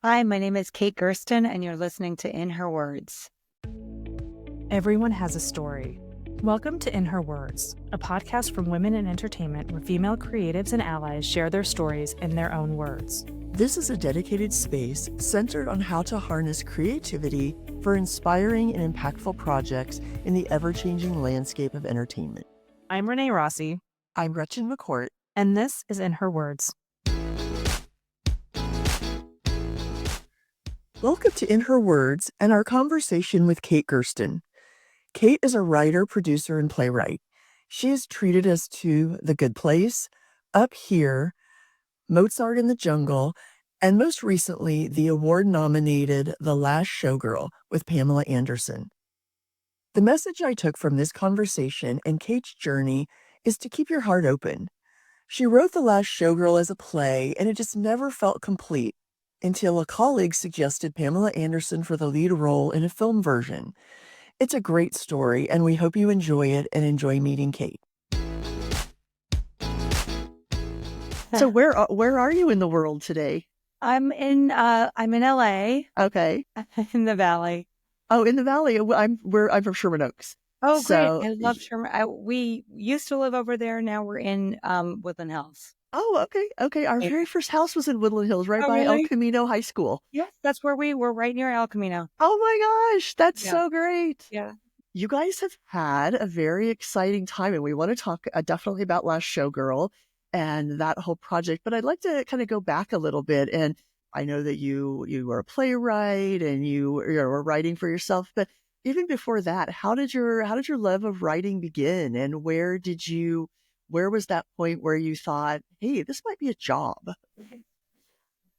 Hi, my name is Kate Gersten, and you're listening to In Her Words. Everyone has a story. Welcome to In Her Words, a podcast from women in entertainment where female creatives and allies share their stories in their own words. This is a dedicated space centered on how to harness creativity for inspiring and impactful projects in the ever-changing landscape of entertainment. I'm Renee Rossi. I'm Gretchen McCourt. And this is In Her Words. Welcome to In Her Words and our conversation with Kate Gersten. Kate is a writer, producer, and playwright. She has treated us to The Good Place, Up Here, Mozart in the Jungle, and most recently, the award-nominated The Last Showgirl with Pamela Anderson. The message I took from this conversation and Kate's journey is to keep your heart open. She wrote The Last Showgirl as a play, and it just never felt complete until a colleague suggested Pamela Anderson for the lead role in a film version. It's a great story, and we hope you enjoy it and enjoy meeting Kate. So where are you in the world today? I'm in LA. Okay. In the Valley. Oh, in the Valley. I'm from Sherman Oaks. Oh, So- great. I love Sherman. We used to live over there. Now we're in Woodland Hills. Oh, okay. Our very first house was in Woodland Hills, right by really? El Camino High School. Yes, that's where we were, right near El Camino. Oh my gosh, that's Yeah. so great. Yeah. You guys have had a very exciting time, and we want to talk definitely about Last Showgirl and that whole project. But I'd like to kind of go back a little bit. And I know that you were a playwright and you were writing for yourself. But even before that, how did your love of writing begin? And where was that point where you thought, hey, this might be a job?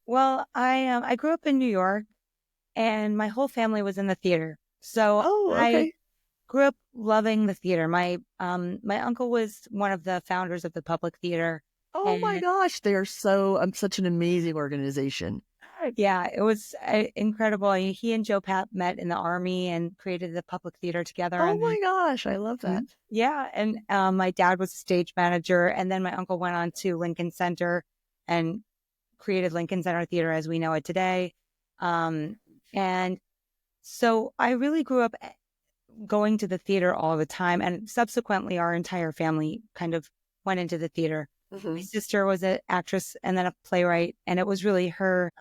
Well, I grew up in New York, and my whole family was in the theater. So Oh, okay. I grew up loving the theater. My uncle was one of the founders of the Public Theater. Oh my And- gosh, they are such an amazing organization. Yeah, it was incredible. He and Joe Papp met in the Army and created the Public Theater together. Oh and my gosh, I love that. Yeah, and my dad was a stage manager, and then my uncle went on to Lincoln Center and created Lincoln Center Theater as we know it today. And so I really grew up going to the theater all the time, and subsequently our entire family kind of went into the theater. My sister was an actress and then a playwright, and it was really her,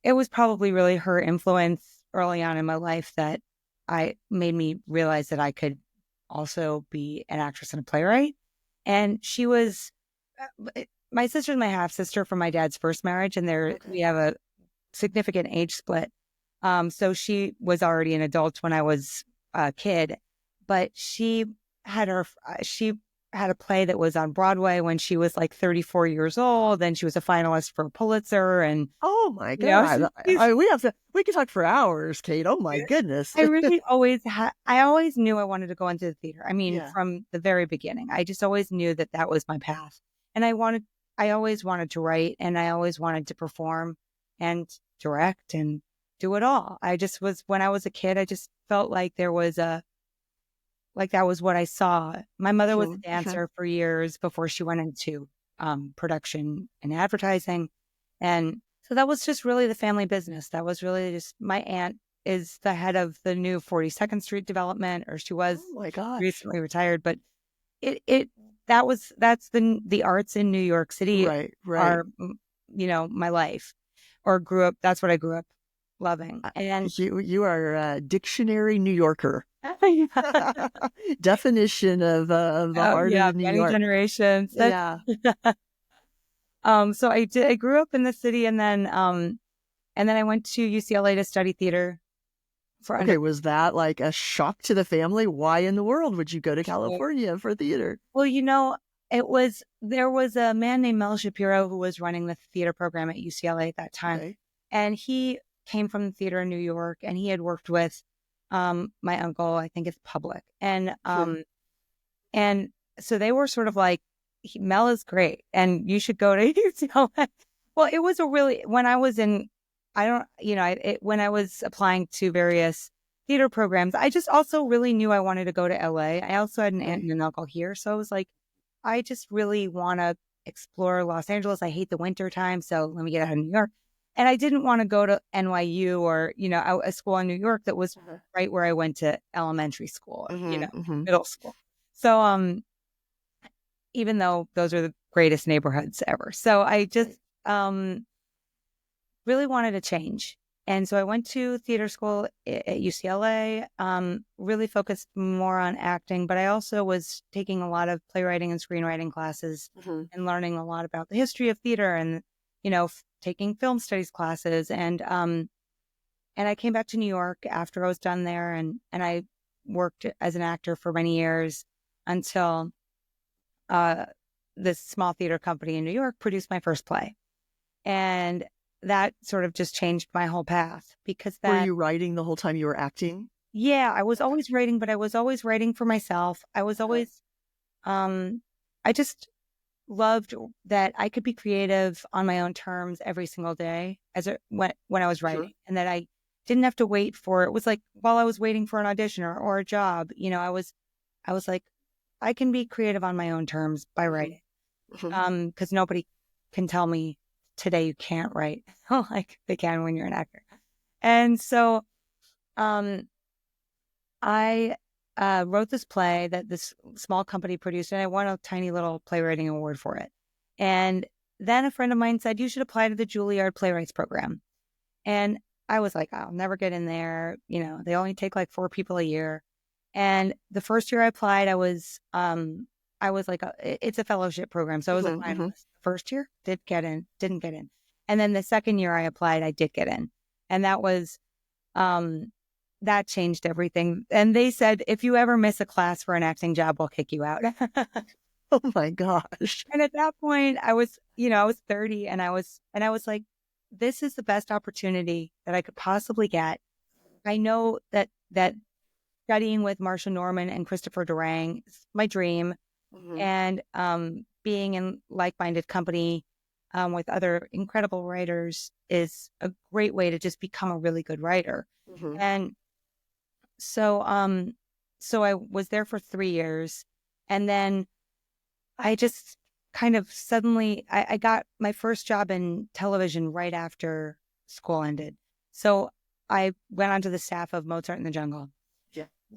it was probably really her influence early on in my life that made me realize that I could also be an actress and a playwright. And she was, my sister's my half sister from my dad's first marriage, and we have a significant age split. So she was already an adult when I was a kid, but she had a play that was on Broadway when she was like 34 years old, and she was a finalist for a Pulitzer. And Oh my You know, God. We could talk for hours, Kate. Oh my goodness. I really I always knew I wanted to go into the theater. I mean, Yeah. from the very beginning, I just always knew that was my path. And I always wanted to write, and I always wanted to perform and direct and do it all. When I was a kid, I just felt like that was what I saw. My mother was a Sure. dancer for years before she went into production and advertising. And so that was just really the family business. That was really just, my aunt is the head of the new 42nd Street development, or she was Oh my gosh. recently retired, but that's the arts in New York City Right. are, my life, or that's what I grew up loving. And You are a dictionary New Yorker. Definition of the art of New many York. generations. Yeah. So I grew up in the city, and then I went to UCLA to study theater. Okay, was that like a shock to the family? Why in the world would you go to California for theater? Well, there was a man named Mel Shapiro who was running the theater program at UCLA at that time. Okay. And he came from the theater in New York, and he had worked with my uncle, I think it's Public. And and so they were sort of like, Mel is great, and you should go to UCLA. Well, it was when I was in, when I was applying to various theater programs, I just also really knew I wanted to go to LA. I also had an aunt and an uncle here. So I was like, I just really want to explore Los Angeles. I hate the winter time, so let me get out of New York. and I didn't want to go to NYU or, a school in New York that was right where I went to elementary school, or, middle school. So, even though those are the greatest neighborhoods ever. So I just really wanted to change. And so I went to theater school at UCLA, really focused more on acting, but I also was taking a lot of playwriting and screenwriting classes and learning a lot about the history of theater and, taking film studies classes. And I came back to New York after I was done there, and I worked as an actor for many years until this small theater company in New York produced my first play. And that sort of just changed my whole path, because Were you writing the whole time you were acting? Yeah, I was always writing, but I was always writing for myself. I was always, I just loved that I could be creative on my own terms every single day when I was writing, and that I didn't have to wait for it. Was like while I was waiting for an audition or a job, I was like, I can be creative on my own terms by writing, because nobody can tell me today you can't write like they can when you're an actor. And so, I wrote this play that this small company produced, and I won a tiny little playwriting award for it. And then a friend of mine said, you should apply to the Juilliard Playwrights Program. And I was like, I'll never get in there. They only take like 4 people a year. And the first year I applied, I was like, it's a fellowship program. So I was a finalist. First year, didn't get in. And then the second year I applied, I did get in. And that was, that changed everything. And they said, if you ever miss a class for an acting job, we'll kick you out. Oh my gosh. And at that point I was 30, and I was like, this is the best opportunity that I could possibly get. I know that studying with Marsha Norman and Christopher Durang is my dream. And being in like-minded company with other incredible writers is a great way to just become a really good writer. And so I was there for 3 years, and then I just kind of suddenly I got my first job in television right after school ended. So I went onto the staff of Mozart in the Jungle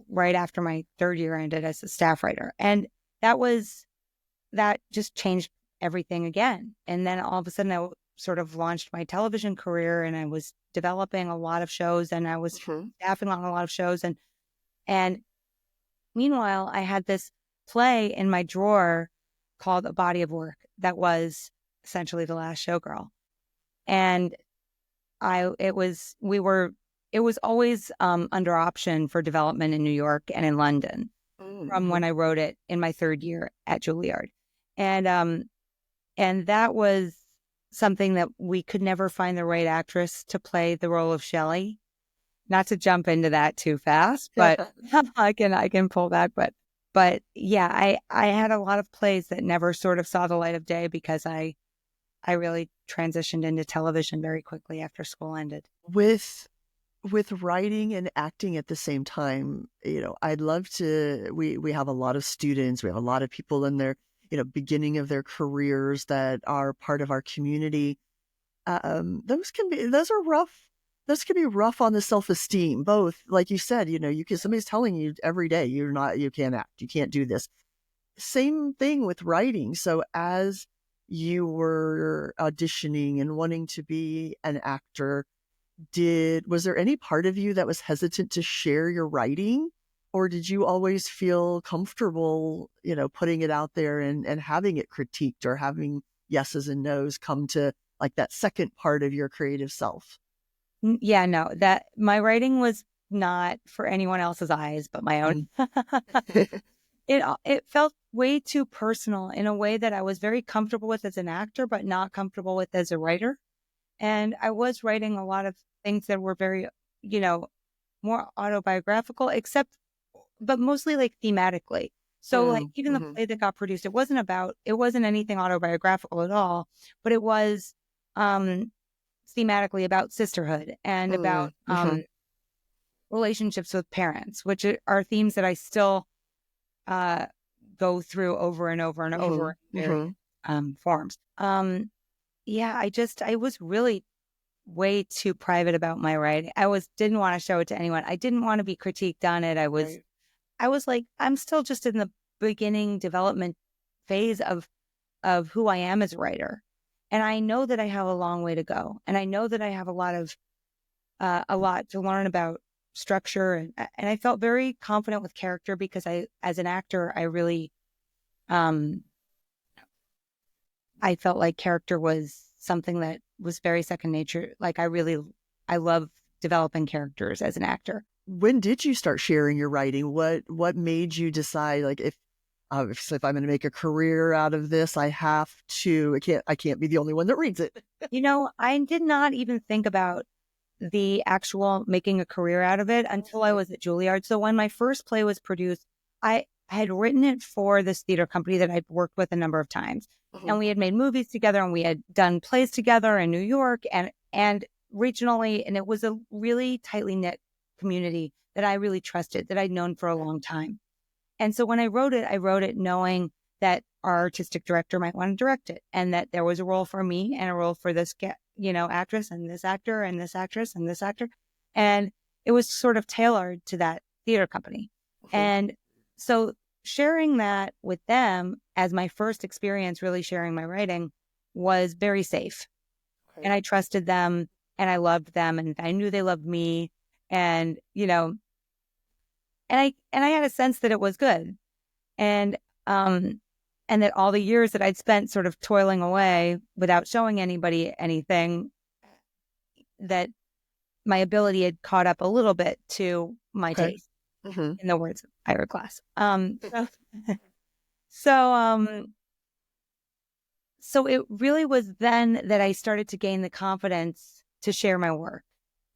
right after my 3rd year ended as a staff writer. And that just changed everything again. And then all of a sudden I sort of launched my television career, and I was developing a lot of shows, and I was staffing on a lot of shows. And meanwhile, I had this play in my drawer called A Body of Work that was essentially The Last Showgirl. And it was always under option for development in New York and in London from when I wrote it in my 3rd year at Juilliard. And that was something that we could never find the right actress to play the role of Shelley. Not to jump into that too fast, but I can pull back. But yeah, I had a lot of plays that never sort of saw the light of day, because I really transitioned into television very quickly after school ended. With writing and acting at the same time, I'd love to, we have a lot of students, we have a lot of people in their, beginning of their careers that are part of our community. Those can be rough on the self-esteem, both, like you said, somebody's telling you every day, you can't act, you can't do this. Same thing with writing. So as you were auditioning and wanting to be an actor, was there any part of you that was hesitant to share your writing, or did you always feel comfortable, putting it out there and having it critiqued, or having yeses and nos come to like that second part of your creative self? Yeah, no, that my writing was not for anyone else's eyes but my own. It felt way too personal in a way that I was very comfortable with as an actor, but not comfortable with as a writer. And I was writing a lot of things that were very, more autobiographical, but mostly like thematically. So like even the play that got produced, it wasn't anything autobiographical at all, but it was thematically about sisterhood and about relationships with parents, which are themes that I still go through over and over and over in various forms. Yeah, I was really way too private about my writing. Didn't want to show it to anyone. I didn't want to be critiqued on it. Right. I was like, I'm still just in the beginning development phase of who I am as a writer. And I know that I have a long way to go. And I know that I have a lot to learn about structure. And I felt very confident with character because as an actor, I felt like character was something that was very second nature. Like I love developing characters as an actor. When did you start sharing your writing? What made you decide, like, if I'm going to make a career out of this, I have to, I can't be the only one that reads it. I did not even think about the actual making a career out of it until I was at Juilliard. So when my first play was produced, I had written it for this theater company that I'd worked with a number of times. And we had made movies together and we had done plays together in New York and regionally. And it was a really tightly knit community that I really trusted, that I'd known for a long time. And so when I wrote it knowing that our artistic director might want to direct it and that there was a role for me and a role for this actress and this actor and this actress and this actor. And it was sort of tailored to that theater company. And so sharing that with them as my first experience really sharing my writing was very safe. And I trusted them and I loved them and I knew they loved me. And, and I had a sense that it was good. And that all the years that I'd spent sort of toiling away without showing anybody anything, that my ability had caught up a little bit to my taste, in the words of Ira Glass. So it really was then that I started to gain the confidence to share my work.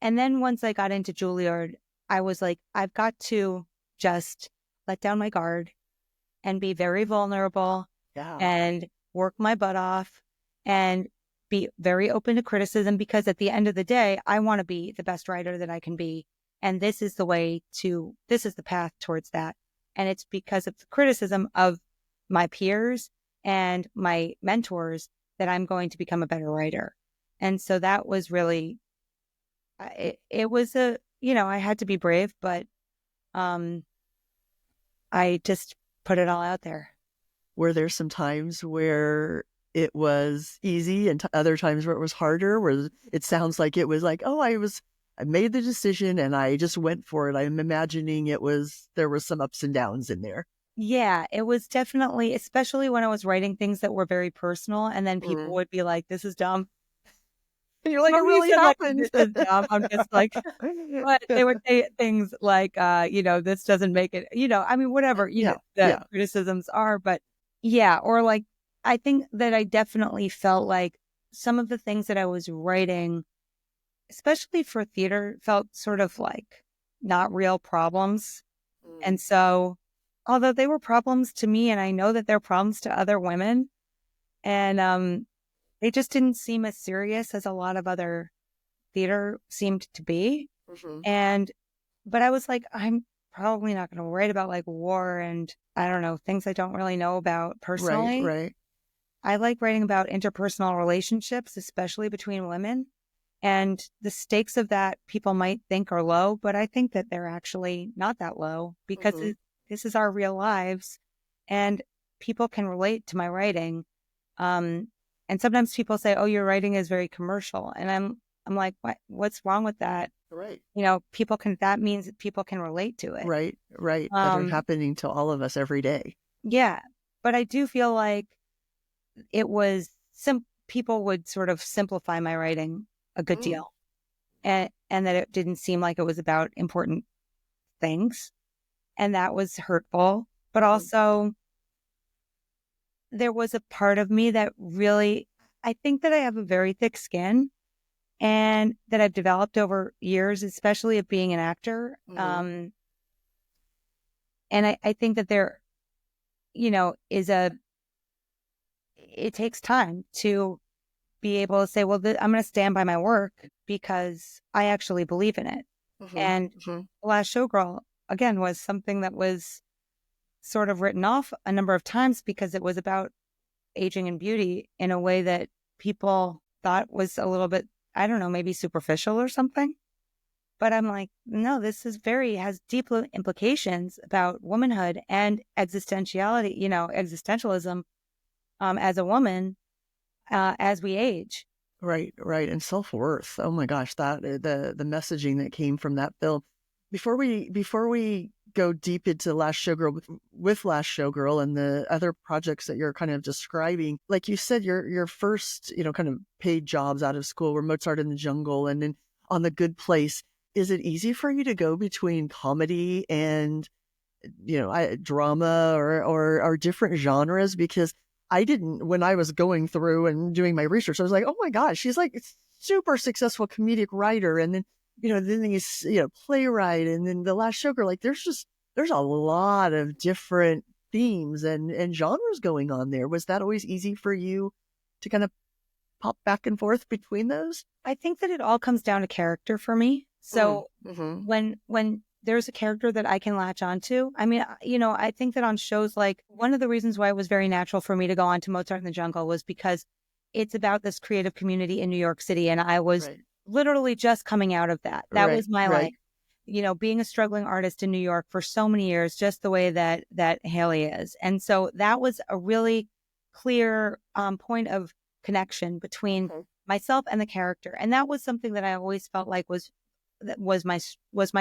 And then once I got into Juilliard, I was like, I've got to just let down my guard and be very vulnerable and work my butt off and be very open to criticism, because at the end of the day, I want to be the best writer that I can be. And this is the path towards that. And it's because of the criticism of my peers and my mentors that I'm going to become a better writer. And so that was really, it was I had to be brave, but I just put it all out there. Were there some times where it was easy and other times where it was harder, where it sounds like it was like, I made the decision and I just went for it? I'm imagining there was some ups and downs in there. Yeah, it was definitely, especially when I was writing things that were very personal, and then people would be like, this is dumb. And you're like, it really happened. Like, this is dumb. I'm just like, but they would say things like, this doesn't make it, whatever, the criticisms are. But yeah, or like, I think that I definitely felt like some of the things that I was writing, especially for theater, felt sort of like not real problems. And so, although they were problems to me, and I know that they're problems to other women, and they just didn't seem as serious as a lot of other theater seemed to be. But I was like, I'm probably not going to write about like war and I don't know, things I don't really know about personally. Right. I like writing about interpersonal relationships, especially between women. And the stakes of that people might think are low, but I think that they're actually not that low, because this is our real lives and people can relate to my writing. And sometimes people say, oh, your writing is very commercial. And I'm like, what's wrong with that? Right. That means that people can relate to it. Right. That are happening to all of us every day. Yeah. But I do feel like it was people would sort of simplify my writing a good deal, and that it didn't seem like it was about important things. And that was hurtful. But also, there was a part of me that really, I think that I have a very thick skin and that I've developed over years, especially of being an actor. And I think that there, it takes time to be able to say, well, I'm going to stand by my work because I actually believe in it. And Last Showgirl, again, was something that was sort of written off a number of times because it was about aging and beauty in a way that people thought was a little bit I don't know, maybe superficial or something. But I'm like, no, this is has deep implications about womanhood and existentiality, existentialism as a woman as we age. Right, right. And self-worth. Oh my gosh, that the messaging that came from that film. Before we go deep into Last Showgirl with Last Showgirl and the other projects that you're kind of describing, like you said, your first, kind of paid jobs out of school were Mozart in the Jungle and then On the Good Place. Is it easy for you to go between comedy and drama or different genres? Because I didn't, when I was going through and doing my research, I was like, oh my gosh, she's like a super successful comedic writer. And then, then he's, playwright. And then The Last Showgirl, like there's a lot of different themes and genres going on there. Was that always easy for you to kind of pop back and forth between those? I think that it all comes down to character for me. So when there's a character that I can latch onto, I mean, I think that on shows like, one of the reasons why it was very natural for me to go on to Mozart in the Jungle was because it's about this creative community in New York City. And I was literally just coming out of that. That was my life, being a struggling artist in New York for so many years, just the way that Haley is. And so that was a really clear point of connection between myself and the character. And that was something that I always felt like was my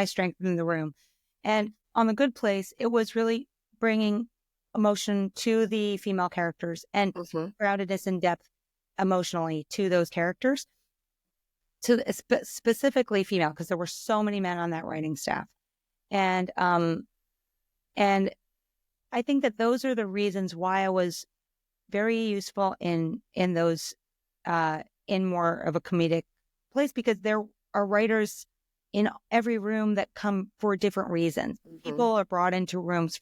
strength in the room. And on The Good Place, it was really bringing emotion to the female characters and groundedness and depth emotionally to those characters, to specifically female, because there were so many men on that writing staff. And I think that those are the reasons why I was very useful in those in more of a comedic place, because there are writers in every room that come for different reasons. People are brought into rooms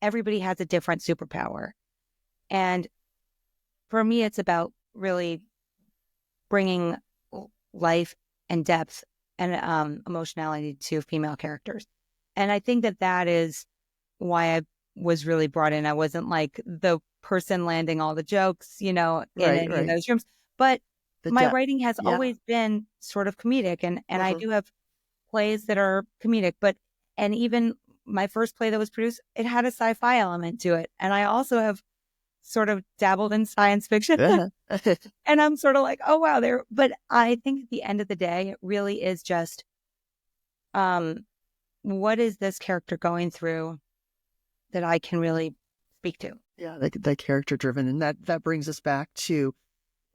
everybody has a different superpower. And for me, it's about really bringing life and depth and emotionality to female characters. And I think that is why I was really brought in. I wasn't like the person landing all the jokes, in any of those rooms. But my writing has always been sort of comedic, and I do have plays that are comedic, and even my first play that was produced, it had a sci-fi element to it. And I also have sort of dabbled in science fiction. And I'm sort of like, oh wow, but I think at the end of the day, it really is just what is this character going through that I can really speak to? Yeah, that character driven. And that brings us back to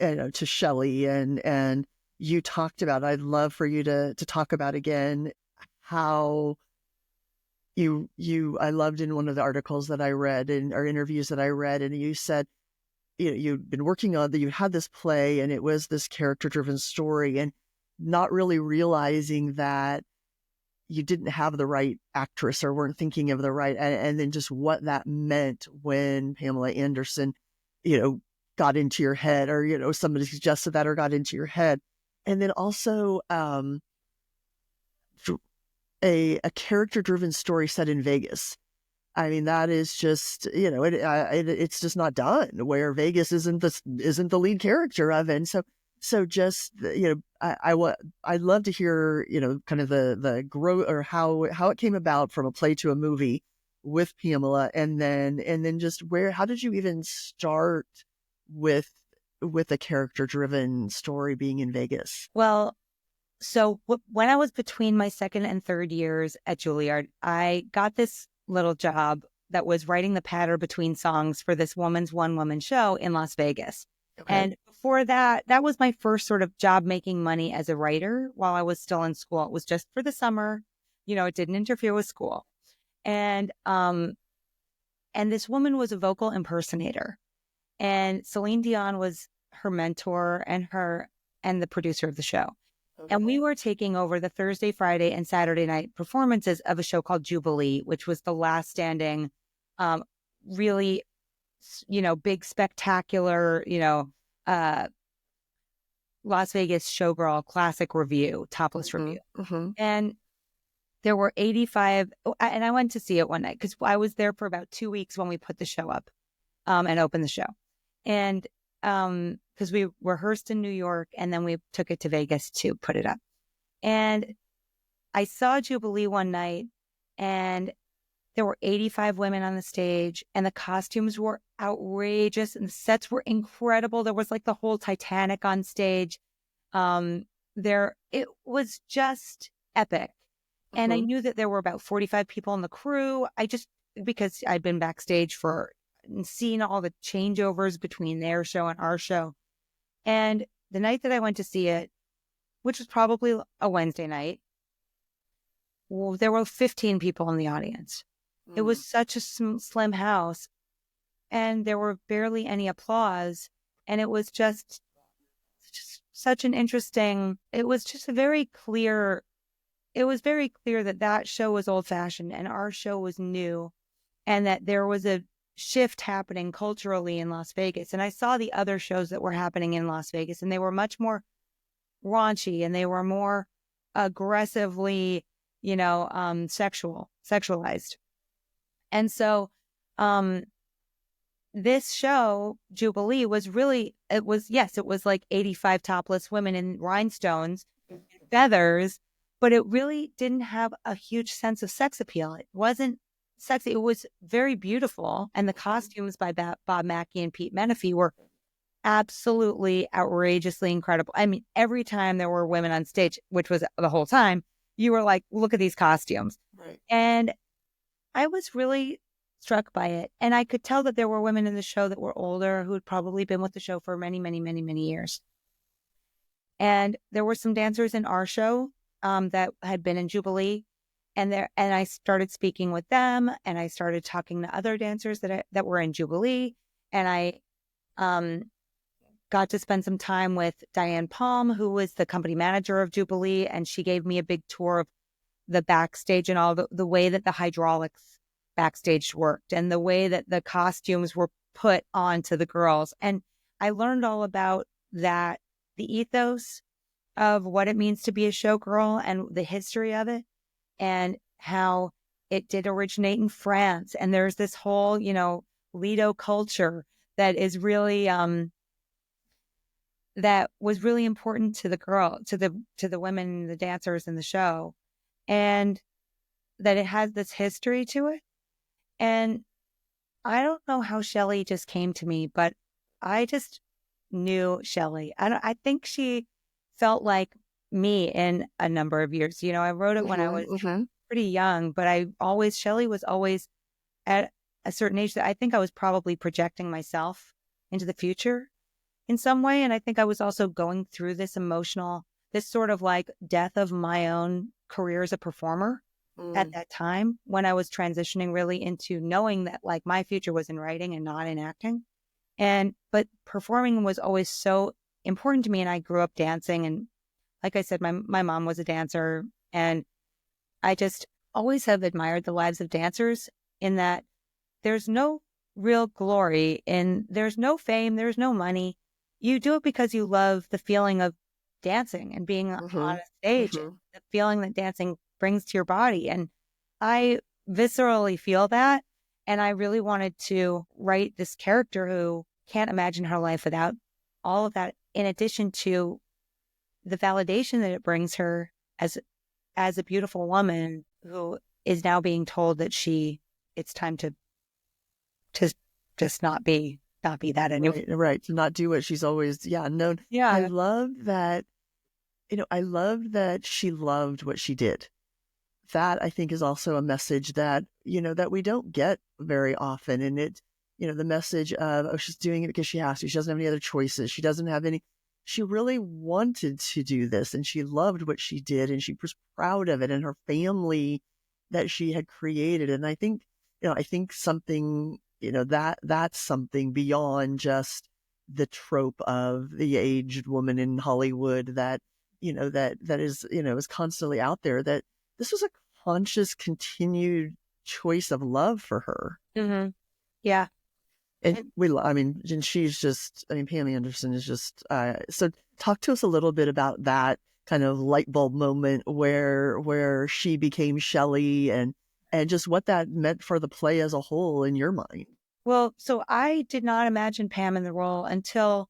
Shelley, and you talked about, I'd love for you to talk about again how I loved in one of the articles that I read or interviews that I read, and you said, you'd been working on you had this play and it was this character driven story, and not really realizing that you didn't have the right actress or weren't thinking of the right, and then just what that meant when Pamela Anderson, got into your head, or, somebody suggested that or got into your head. And then also a character-driven story set in Vegas. I mean, that is just, it's just not done, where Vegas isn't the lead character of it. And so just, I'd love to hear, kind of the growth, or how it came about from a play to a movie with Pamela, and then just how did you even start with a character-driven story being in Vegas? Well, so when I was between my second and third years at Juilliard, I got this little job that was writing the patter between songs for this one-woman show in Las Vegas. Okay. And before that was my first sort of job making money as a writer while I was still in school. It was just for the summer, it didn't interfere with school. And this woman was a vocal impersonator, and Celine Dion was her mentor and the producer of the show. Okay. And we were taking over the Thursday, Friday, and Saturday night performances of a show called Jubilee, which was the last standing, really, big, spectacular, Las Vegas showgirl classic review, topless review. And there were 85, and I went to see it one night because I was there for about 2 weeks when we put the show up and opened the show. And because we rehearsed in New York and then we took it to Vegas to put it up. And I saw Jubilee one night and there were 85 women on the stage and the costumes were outrageous and the sets were incredible. There was like the whole Titanic on stage. It was just epic. And I knew that there were about 45 people in the crew. Because I'd been backstage and seen all the changeovers between their show and our show. And the night that I went to see it, which was probably a Wednesday night, well, there were 15 people in the audience. It was such a slim house and there were barely any applause. And it was just such an interesting, it was very clear that show was old fashioned and our show was new and that there was a shift happening culturally in Las Vegas. And I saw the other shows that were happening in Las Vegas and they were much more raunchy and they were more aggressively, sexualized. And so, this show, Jubilee, it was like 85 topless women in rhinestones, feathers, but it really didn't have a huge sense of sex appeal. It wasn't sexy. It was very beautiful. And the costumes by Bob Mackie and Pete Menefee were absolutely outrageously incredible. I mean, every time there were women on stage, which was the whole time, you were like, look at these costumes. Right. And I was really struck by it. And I could tell that there were women in the show that were older who had probably been with the show for many, many, many, many years. And there were some dancers in our show that had been in Jubilee. And I started speaking with them and I started talking to other dancers that were in Jubilee. And I got to spend some time with Diane Palm, who was the company manager of Jubilee. And she gave me a big tour of the backstage and all the way that the hydraulics backstage worked and the way that the costumes were put onto the girls. And I learned all about that, the ethos of what it means to be a showgirl and the history of it and how it did originate in France. And there's this whole, Lido culture that is really, that was really important to the women, the dancers in the show, and that it has this history to it. And I don't know how Shelley just came to me, but I just knew Shelley. I think she felt like me in a number of years. I wrote it when I was pretty young, but Shelley was always at a certain age that I think I was probably projecting myself into the future in some way. And I think I was also going through this sort of like death of my own career as a performer at that time when I was transitioning really into knowing that like my future was in writing and not in acting. But performing was always so important to me. And I grew up dancing. And like I said, my mom was a dancer. And I just always have admired the lives of dancers in that there's no real glory and there's no fame, there's no money. You do it because you love the feeling of dancing and being on a stage, the feeling that dancing brings to your body. And I viscerally feel that. And I really wanted to write this character who can't imagine her life without all of that, in addition to the validation that it brings her as a beautiful woman who is now being told that it's time to just not be that anymore. Right. To not do what she's always known. Yeah. I love that, she loved what she did. That I think is also a message that, that we don't get very often. And it, the message of, she's doing it because she has to. She doesn't have any other choices. She really wanted to do this and she loved what she did and she was proud of it and her family that she had created. And I think, something, that's something beyond just the trope of the aged woman in Hollywood that, that is, is constantly out there, that this was a conscious, continued choice of love for her. Mm-hmm. Yeah. And and she's just, Pamela Anderson is just, so talk to us a little bit about that kind of light bulb moment where she became Shelley and just what that meant for the play as a whole in your mind. Well, so I did not imagine Pam in the role until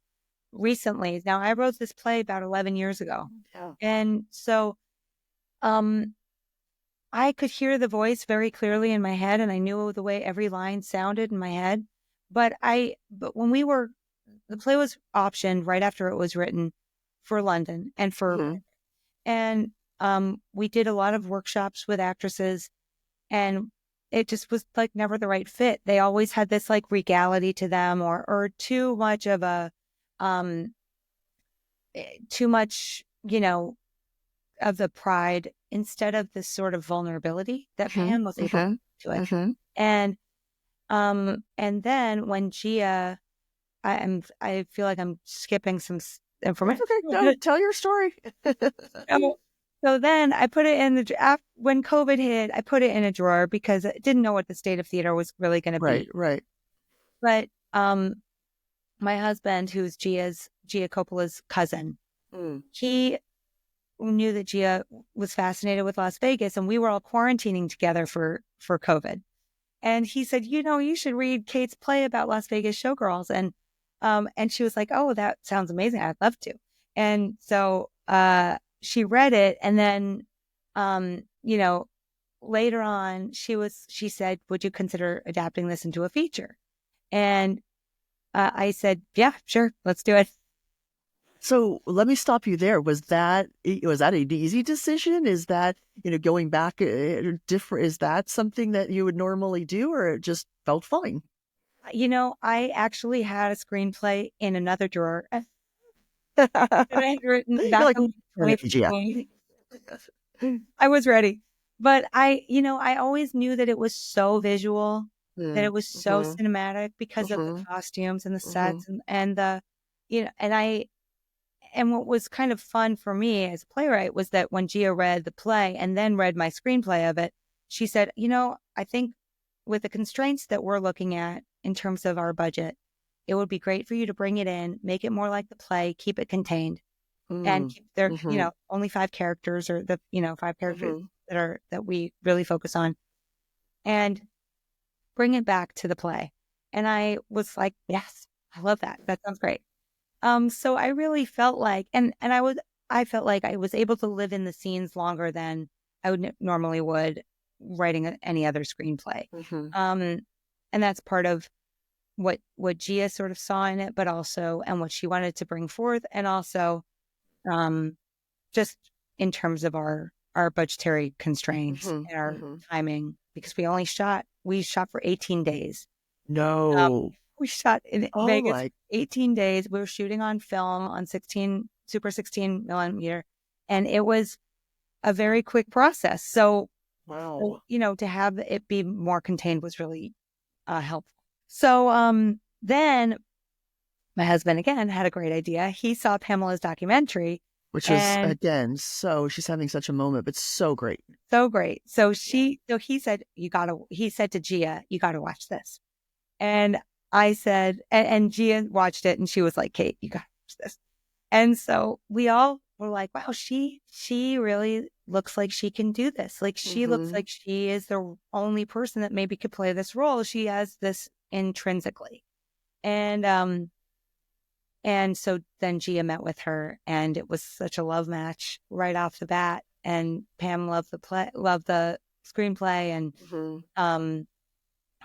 recently. Now, I wrote this play about 11 years ago. Yeah. And so I could hear the voice very clearly in my head, and I knew the way every line sounded in my head. But when the play was optioned right after it was written for London and we did a lot of workshops with actresses, and it just was like never the right fit. They always had this like regality to them, or too much of a too much, of the pride instead of this sort of vulnerability that Pam was able to it. And then when Gia, I feel like I'm skipping some information. Okay, no, tell your story. So then I put it in when COVID hit, I put it in a drawer because I didn't know what the state of theater was really going to be. Right. But my husband, who's Gia Coppola's cousin, he knew that Gia was fascinated with Las Vegas, and we were all quarantining together for COVID. And he said, you should read Kate's play about Las Vegas showgirls. And she was like, oh, that sounds amazing. I'd love to. And so she read it. And then, later on, she said, would you consider adapting this into a feature? And I said, yeah, sure. Let's do it. So let me stop you there. Was that an easy decision? Is that, going back different? Is that something that you would normally do, or it just felt fine? I actually had a screenplay in another drawer that I had written back in 2015. I was ready, but I always knew that it was so visual, that it was so cinematic because of the costumes and the sets and the, and what was kind of fun for me as a playwright was that when Gia read the play and then read my screenplay of it, she said, I think with the constraints that we're looking at in terms of our budget, it would be great for you to bring it in, make it more like the play, keep it contained, and keep there, only 5 characters, or the, 5 characters that we really focus on, and bring it back to the play. And I was like, yes, I love that. That sounds great. So I really felt like, I felt like I was able to live in the scenes longer than I would normally would writing any other screenplay. And that's part of what Gia sort of saw in it, but also, and what she wanted to bring forth. And also, just in terms of our budgetary constraints and our timing, because we shot for 18 days. No. We shot in Vegas 18 days. We were shooting on film on Super 16 millimeter. And it was a very quick process. So, wow. To have it be more contained was really helpful. So then my husband, again, had a great idea. He saw Pamela's documentary. Which is, again, so she's having such a moment, but so great. So great. So he said, he said to Gia, you got to watch this. And I said, and Gia watched it, and she was like, Kate, you got to watch this. And so we all were like, wow, she really looks like she can do this. Like, she looks like she is the only person that maybe could play this role. She has this intrinsically. And so then Gia met with her, and it was such a love match right off the bat. And Pam loved the screenplay, and I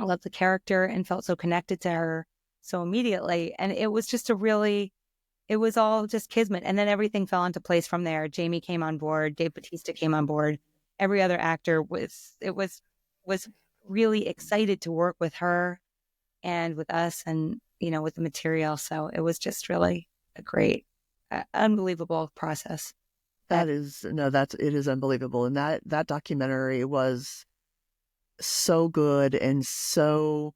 loved the character and felt so connected to her so immediately. And it was just it was all just kismet. And then everything fell into place from there. Jamie came on board. Bautista came on board. Every other actor was really excited to work with her and with us, and, with the material. So it was just really a great, unbelievable process. It is unbelievable. And that documentary was so good, and so,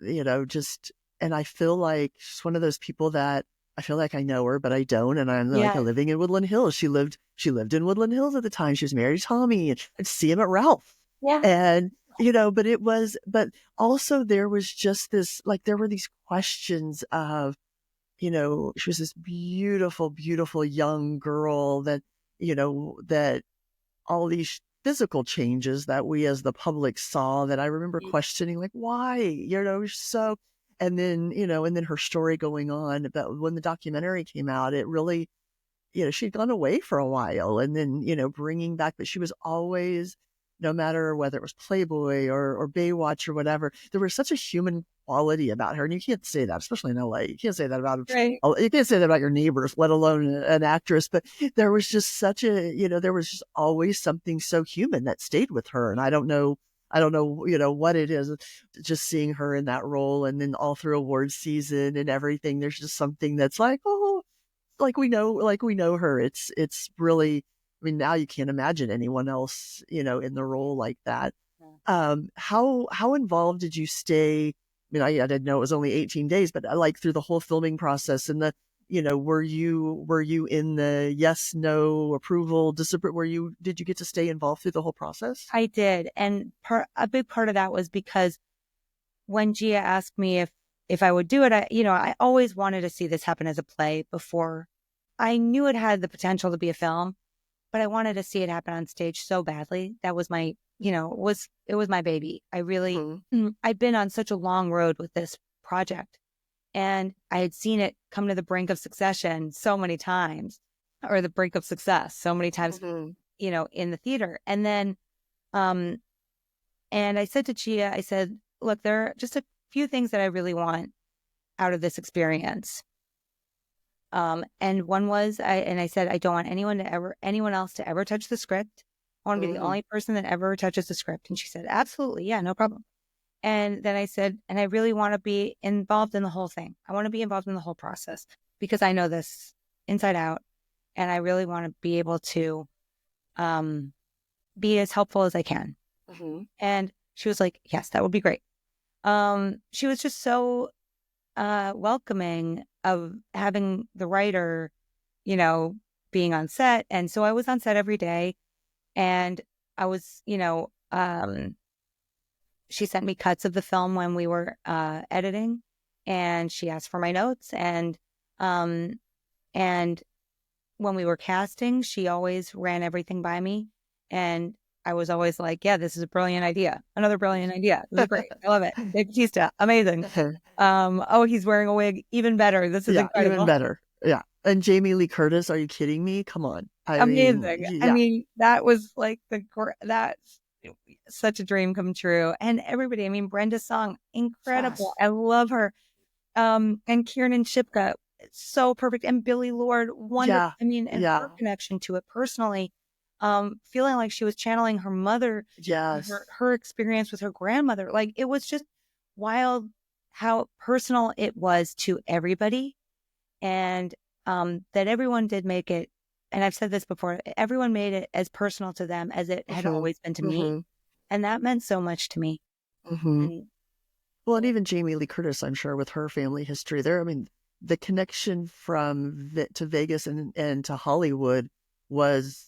and I feel like she's one of those people that I feel like I know her, but I don't. And I'm like living in Woodland Hills. She lived in Woodland Hills at the time. She was married to Tommy, and I'd see him at Ralph. Yeah. And, but also there was just this, like, there were these questions of, she was this beautiful, beautiful young girl that, that all these physical changes that we as the public saw, that I remember questioning, like, why, And then, and then her story going on. But when the documentary came out, it really, she'd gone away for a while, and then, bringing back, but she was always, no matter whether it was Playboy or Baywatch or whatever, there was such a human quality about her. And you can't say that, especially in LA. You can't say that about, Right. you can't say that about your neighbors, let alone an actress. But there was just such there was just always something so human that stayed with her. And I don't know, what it is, just seeing her in that role, and then all through awards season and everything, there's just something that's like, oh, like we know her. It's really, I mean, now you can't imagine anyone else, in the role like that. How involved did you stay? I mean, I didn't know it was only 18 days, but like through the whole filming process, and were you in the yes, no, approval, disapproval? Did you get to stay involved through the whole process? I did. And a big part of that was because when Gia asked me if I would do it, I always wanted to see this happen as a play before. I knew it had the potential to be a film, but I wanted to see it happen on stage so badly. That was my, it was my baby. I really, I'd been on such a long road with this project, and I had seen it come to the brink of succession so many times, or the brink of success so many times, in the theater. And then, and I said to Gia, I said, look, there are just a few things that I really want out of this experience. And one was, I said, I don't want anyone else to ever touch the script. I want to be the only person that ever touches the script. And she said, absolutely. Yeah, no problem. And then I said, and I really want to be involved in the whole thing. I want to be involved in the whole process because I know this inside out. And I really want to be able to, be as helpful as I can. And she was like, yes, that would be great. She was just so welcoming of having the writer, being on set. And so I was on set every day, and I was, she sent me cuts of the film when we were editing, and she asked for my notes. And when we were casting, she always ran everything by me. And I was always like, yeah, this is a brilliant idea. Another brilliant idea. This is great. I love it. Bautista, amazing. Oh, he's wearing a wig. Even better. This is incredible. Even better. Yeah. And Jamie Lee Curtis, are you kidding me? Come on. Amazing. I mean, that was like that's such a dream come true. And everybody, I mean, Brenda Song, incredible. Yes. I love her. And Kiernan Shipka, so perfect. And Billy Lord, wonderful. Yeah. I mean, and her connection to it personally. Feeling like she was channeling her mother, her experience with her grandmother. Like, it was just wild how personal it was to everybody, and that everyone did make it. And I've said this before, everyone made it as personal to them as it had always been to me. And that meant so much to me. Well, and even Jamie Lee Curtis, I'm sure, with her family history there, I mean, the connection to Vegas and to Hollywood was,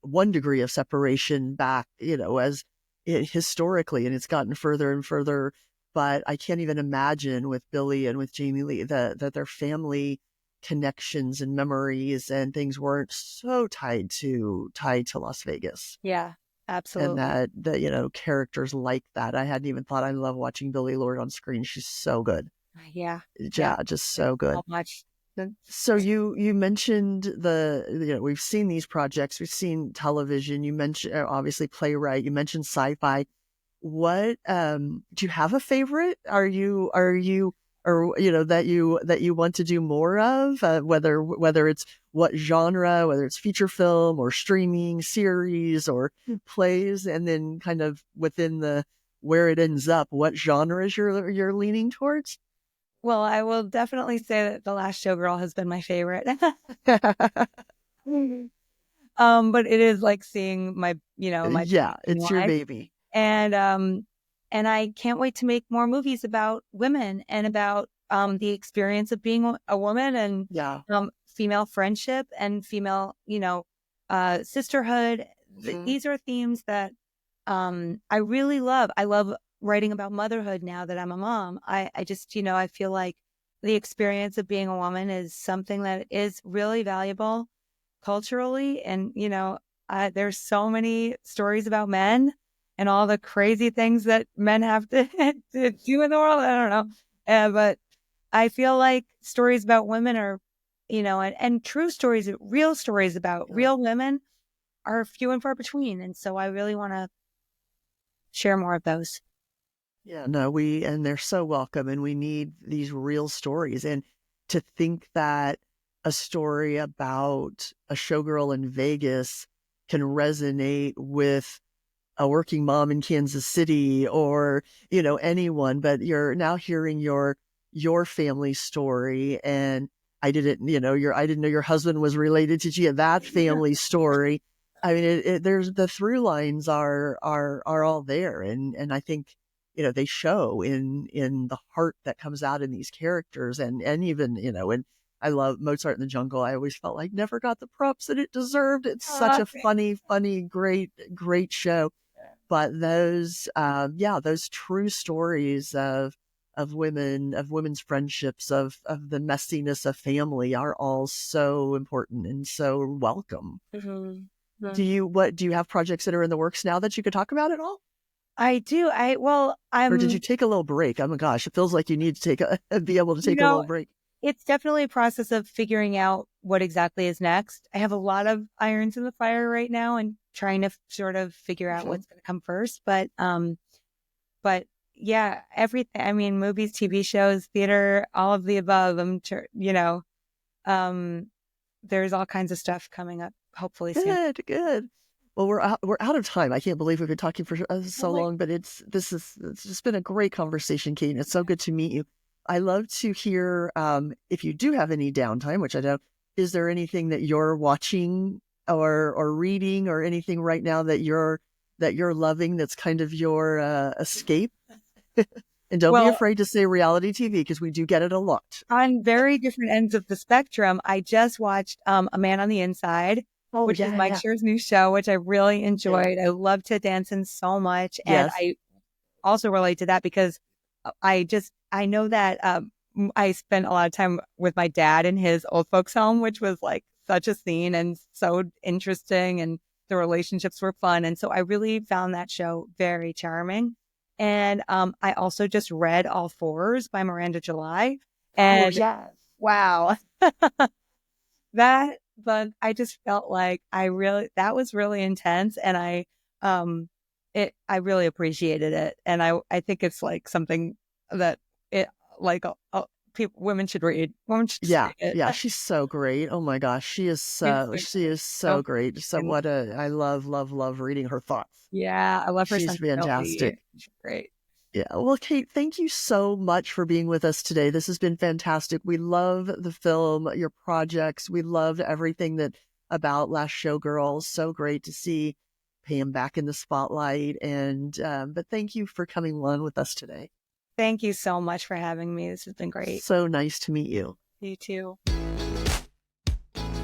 one degree of separation back, as historically, and it's gotten further and further. But I can't even imagine with Billy and with Jamie Lee that their family connections and memories and things weren't so tied to Las Vegas. Yeah, absolutely. And that characters like that. I hadn't even thought. I love watching Billy Lord on screen. She's so good. Yeah, just so good. So much. So you mentioned we've seen these projects, we've seen television, you mentioned obviously playwright, you mentioned sci-fi. What do you have a favorite? Are you that you want to do more of, whether it's what genre, whether it's feature film or streaming series or plays, and then kind of within where it ends up, what genres you're leaning towards? Well, I will definitely say that The Last Showgirl has been my favorite. But it is like seeing my it's your baby. And I can't wait to make more movies about women and about the experience of being a woman and female friendship and female, sisterhood. These are themes that I really love. I love writing about motherhood now that I'm a mom. I just, I feel like the experience of being a woman is something that is really valuable culturally. And, there's so many stories about men and all the crazy things that men have to do in the world. I don't know. But I feel like stories about women are, and true stories, real stories about real women are few and far between. And so I really want to share more of those. Yeah, no, and they're so welcome, and we need these real stories. And to think that a story about a showgirl in Vegas can resonate with a working mom in Kansas City or, anyone, but you're now hearing your family story. And I didn't know your husband was related to that family story. I mean, there's the through lines are all there. And I think, they show in the heart that comes out in these characters and even, and I love Mozart in the Jungle. I always felt like never got the props that it deserved. It's such a funny, great, great show. But those true stories of women's friendships, of the messiness of family are all so important and so welcome. Mm-hmm. Do you have projects that are in the works now that you could talk about at all? I do. Or did you take a little break? Oh my gosh, it feels like you need to be able to take a little break. It's definitely a process of figuring out what exactly is next. I have a lot of irons in the fire right now and trying to sort of figure out what's going to come first. But yeah, everything. I mean, movies, TV shows, theater, all of the above. There's all kinds of stuff coming up. Hopefully soon. Good. Well, we're out of time. I can't believe we've been talking for so long, but it's just been a great conversation, Kate. It's so good to meet you. I love to hear if you do have any downtime, which I don't. Is there anything that you're watching or reading or anything right now that you're loving that's kind of your escape? And don't be afraid to say reality TV because we do get it a lot. On very different ends of the spectrum, I just watched A Man on the Inside, which is Mike Schur's new show, which I really enjoyed. I love Ted Danson so much. And I also relate to that because I know that I spent a lot of time with my dad in his old folks home, which was like such a scene and so interesting, and the relationships were fun. And so I really found that show very charming. And I also just read All Fours by Miranda July. And wow, but I just felt like that was really intense, and I really appreciated it. And I think it's like something that women should read. Women should read it. Yeah, she's so great. Oh my gosh, she is so great. So I love reading her thoughts. Yeah, I love her. She's fantastic. She's great. Yeah. Well, Kate, thank you so much for being with us today. This has been fantastic. We love the film, your projects. We loved everything about Last Showgirl. So great to see Pam back in the spotlight. And but thank you for coming on with us today. Thank you so much for having me. This has been great. So nice to meet you. You too.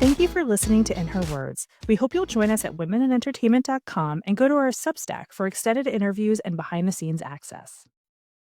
Thank you for listening to In Her Words. We hope you'll join us at womeninentertainment.com and go to our Substack for extended interviews and behind-the-scenes access.